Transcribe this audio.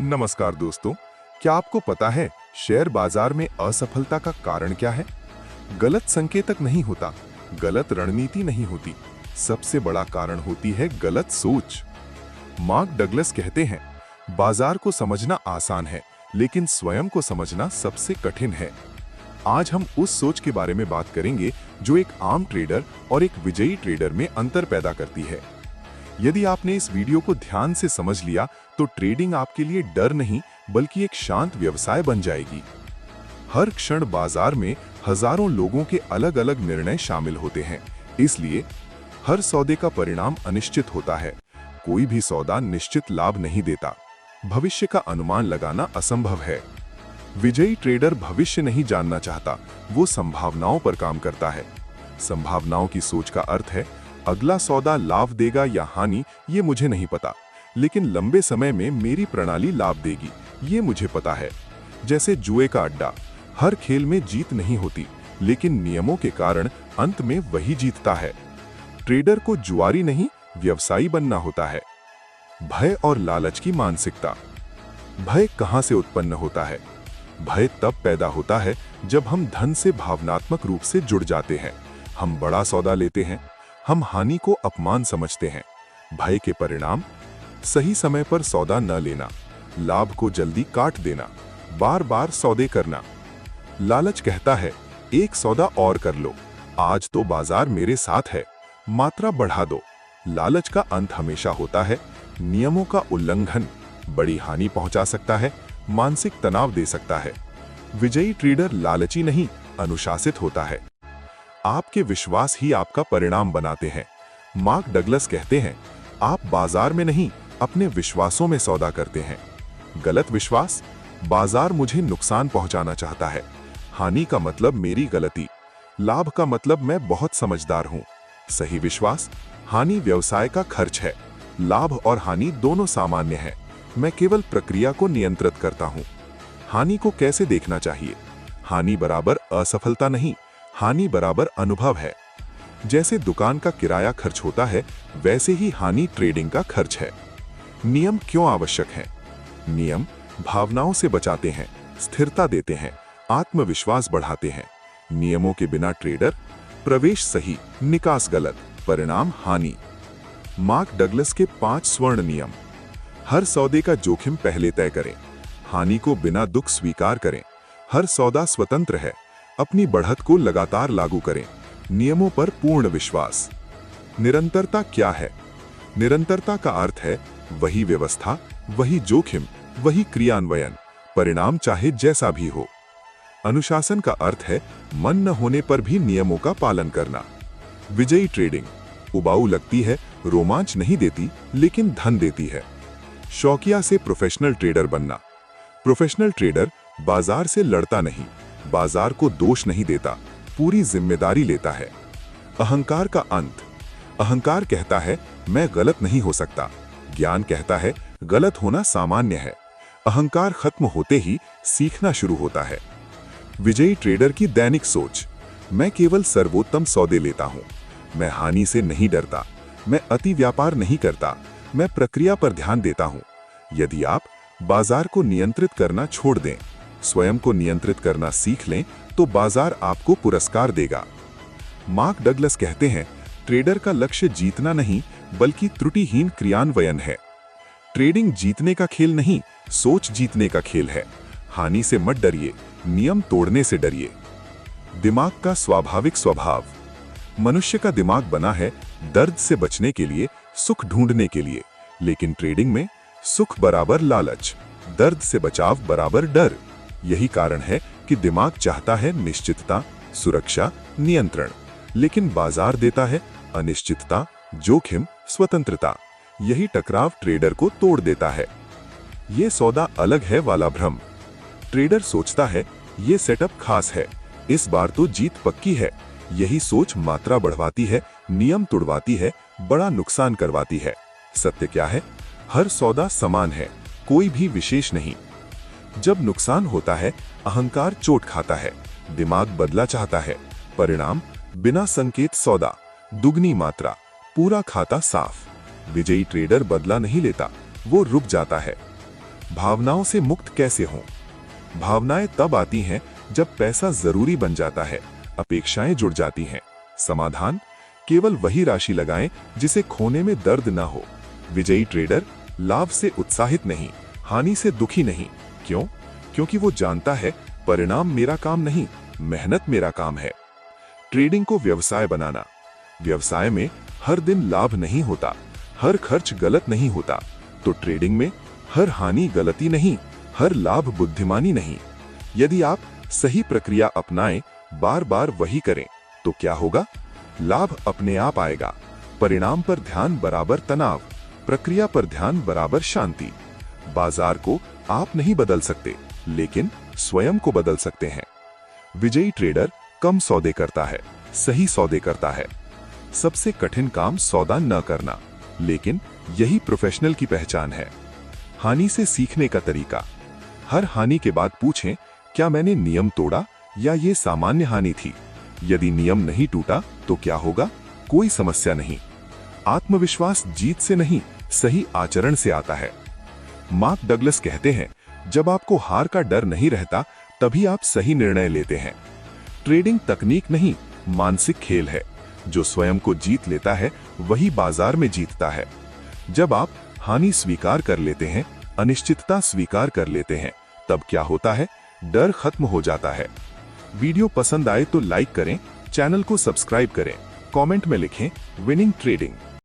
नमस्कार दोस्तों, क्या आपको पता है शेयर बाजार में असफलता का कारण क्या है? गलत संकेतक नहीं होता, गलत रणनीति नहीं होती, सबसे बड़ा कारण होती है गलत सोच। मार्क डगलस कहते हैं, बाजार को समझना आसान है, लेकिन स्वयं को समझना सबसे कठिन है। आज हम उस सोच के बारे में बात करेंगे जो एक आम ट्रेडर और एक विजयी ट्रेडर में अंतर पैदा करती है। यदि आपने इस वीडियो को ध्यान से समझ लिया तो ट्रेडिंग आपके लिए डर नहीं बल्कि एक शांत व्यवसाय बन जाएगी। हर क्षण बाजार में हजारों लोगों के अलग अलग निर्णय शामिल होते हैं, इसलिए हर सौदे का परिणाम अनिश्चित होता है। कोई भी सौदा निश्चित लाभ नहीं देता। भविष्य का अनुमान लगाना असंभव है। विजयी ट्रेडर भविष्य नहीं जानना चाहता, वो संभावनाओं पर काम करता है। संभावनाओं की सोच का अर्थ है, अगला सौदा लाभ देगा या हानि ये मुझे नहीं पता, लेकिन लंबे समय में मेरी प्रणाली लाभ देगी ये मुझे पता है। जैसे जुए का अड्डा, हर खेल में जीत नहीं होती, लेकिन नियमों के कारण अंत में वही जीतता है। ट्रेडर को जुआरी नहीं व्यवसायी बनना होता है। भय और लालच की मानसिकता। भय कहां से उत्पन्न होता है? भय तब पैदा होता है जब हम धन से भावनात्मक रूप से जुड़ जाते हैं। हम बड़ा सौदा लेते हैं, हम हानि को अपमान समझते हैं। भय के परिणाम: सही समय पर सौदा न लेना, लाभ को जल्दी काट देना, बार बार सौदे करना। लालच कहता है, एक सौदा और कर लो, आज तो बाजार मेरे साथ है, मात्रा बढ़ा दो। लालच का अंत हमेशा होता है नियमों का उल्लंघन, बड़ी हानि पहुंचा सकता है, मानसिक तनाव दे सकता है। विजयी ट्रेडर लालची नहीं, अनुशासित होता है। आपके विश्वास ही आपका परिणाम बनाते हैं। मार्क डगलस कहते हैं, आप बाजार में नहीं अपने विश्वासों में सौदा करते हैं। गलत विश्वास: बाजार मुझे नुकसान पहुंचाना चाहता है, हानि का मतलब मेरी गलती, लाभ का मतलब मैं बहुत समझदार हूं। सही विश्वास: हानि व्यवसाय का खर्च है, लाभ और हानि दोनों सामान्य है, मैं केवल प्रक्रिया को नियंत्रित करता हूं। हानि को कैसे देखना चाहिए? हानि बराबर असफलता नहीं, हानि बराबर अनुभव है। जैसे दुकान का किराया खर्च होता है, वैसे ही हानि ट्रेडिंग का खर्च है। नियम क्यों आवश्यक हैं? नियम भावनाओं से बचाते हैं, स्थिरता देते हैं, आत्मविश्वास बढ़ाते हैं। नियमों के बिना ट्रेडर: प्रवेश सही, निकास गलत, परिणाम हानि। मार्क डगलस के 5 स्वर्ण नियम। हर सौदे का जोखिम पहले तय करें, हानि को बिना दुख स्वीकार करें, हर सौदा स्वतंत्र है, अपनी बढ़त को लगातार लागू करें, नियमों पर पूर्ण विश्वास। निरंतरता क्या है? निरंतरता का अर्थ है वही व्यवस्था, वही जोखिम, वही क्रियान्वयन, परिणाम चाहे जैसा भी हो। अनुशासन का अर्थ है मन न होने पर भी नियमों का पालन करना। विजयी ट्रेडिंग उबाऊ लगती है, रोमांच नहीं देती, लेकिन धन देती है। शौकिया से प्रोफेशनल ट्रेडर बनना। प्रोफेशनल ट्रेडर बाजार से लड़ता नहीं, बाजार को दोष नहीं देता, पूरी जिम्मेदारी लेता है। अहंकार का अंत। अहंकार कहता है मैं गलत नहीं हो सकता, ज्ञान कहता है गलत होना सामान्य है। अहंकार खत्म होते ही सीखना शुरू होता है। विजयी ट्रेडर की दैनिक सोच: मैं केवल सर्वोत्तम सौदे लेता हूं, मैं हानि से नहीं डरता, मैं अति व्यापार नहीं करता, मैं प्रक्रिया पर ध्यान देता हूं। यदि आप बाजार को नियंत्रित करना छोड़ दें, स्वयं को नियंत्रित करना सीख लें, तो बाजार आपको पुरस्कार देगा। मार्क डगलस कहते हैं, ट्रेडर का लक्ष्य जीतना नहीं बल्कि त्रुटिहीन क्रियान्वयन है। ट्रेडिंग जीतने का खेल नहीं, सोच जीतने का खेल है। हानि से मत डरिए, नियम तोड़ने से डरिए। दिमाग का स्वाभाविक स्वभाव। मनुष्य का दिमाग बना है दर्द से बचने के लिए, सुख ढूंढने के लिए, लेकिन ट्रेडिंग में सुख बराबर लालच, दर्द से बचाव बराबर डर। यही कारण है कि दिमाग चाहता है निश्चितता, सुरक्षा, नियंत्रण, लेकिन बाजार देता है अनिश्चितता, जोखिम, स्वतंत्रता। यही टकराव ट्रेडर को तोड़ देता है। ये सौदा अलग है वाला भ्रम। ट्रेडर सोचता है ये सेटअप खास है, इस बार तो जीत पक्की है। यही सोच मात्रा बढ़वाती है, नियम तोड़वाती है, बड़ा नुकसान करवाती है। सत्य क्या है? हर सौदा समान है, कोई भी विशेष नहीं। जब नुकसान होता है, अहंकार चोट खाता है, दिमाग बदला चाहता है। परिणाम: बिना संकेत सौदा, दुगनी मात्रा, पूरा खाता साफ। विजयी ट्रेडर बदला नहीं लेता, वो रुक जाता है। भावनाओं से मुक्त कैसे हों? भावनाएं तब आती हैं जब पैसा जरूरी बन जाता है, अपेक्षाएं जुड़ जाती हैं। समाधान, केवल वही राशि लगाएं जिसे खोने में दर्द ना हो। विजयी ट्रेडर लाभ से उत्साहित नहीं, हानि से दुखी नहीं। क्यों? क्योंकि वो जानता है परिणाम मेरा काम नहीं, मेहनत मेरा काम है। ट्रेडिंग को व्यवसाय बनाना। व्यवसाय में हर दिन लाभ नहीं होता, हर खर्च गलत नहीं होता। तो ट्रेडिंग में हर हानि गलती नहीं, हर लाभ बुद्धिमानी नहीं। यदि आप सही प्रक्रिया अपनाएं, बार बार वही करें, तो क्या होगा? लाभ अपने आप आएगा। परिणाम पर ध्यान बराबर तनाव, प्रक्रिया पर ध्यान बराबर शांति। बाजार को आप नहीं बदल सकते, लेकिन स्वयं को बदल सकते हैं। विजयी ट्रेडर कम सौदे करता है, सही सौदे करता है। सबसे कठिन काम सौदा न करना, लेकिन यही प्रोफेशनल की पहचान है। हानि से सीखने का तरीका। हर हानि के बाद पूछें, क्या मैंने नियम तोड़ा या ये सामान्य हानि थी? यदि नियम नहीं टूटा तो क्या होगा? कोई समस्या नहीं। आत्मविश्वास जीत से नहीं, सही आचरण से आता है। मार्क डगलस कहते हैं, जब आपको हार का डर नहीं रहता, तभी आप सही निर्णय लेते हैं। ट्रेडिंग तकनीक नहीं, मानसिक खेल है। जो स्वयं को जीत लेता है, वही बाजार में जीतता है। जब आप हानि स्वीकार कर लेते हैं, अनिश्चितता स्वीकार कर लेते हैं, तब क्या होता है? डर खत्म हो जाता है। वीडियो पसंद आए तो लाइक करें, चैनल को सब्सक्राइब करें, कमेंट में लिखें विनिंग ट्रेडिंग।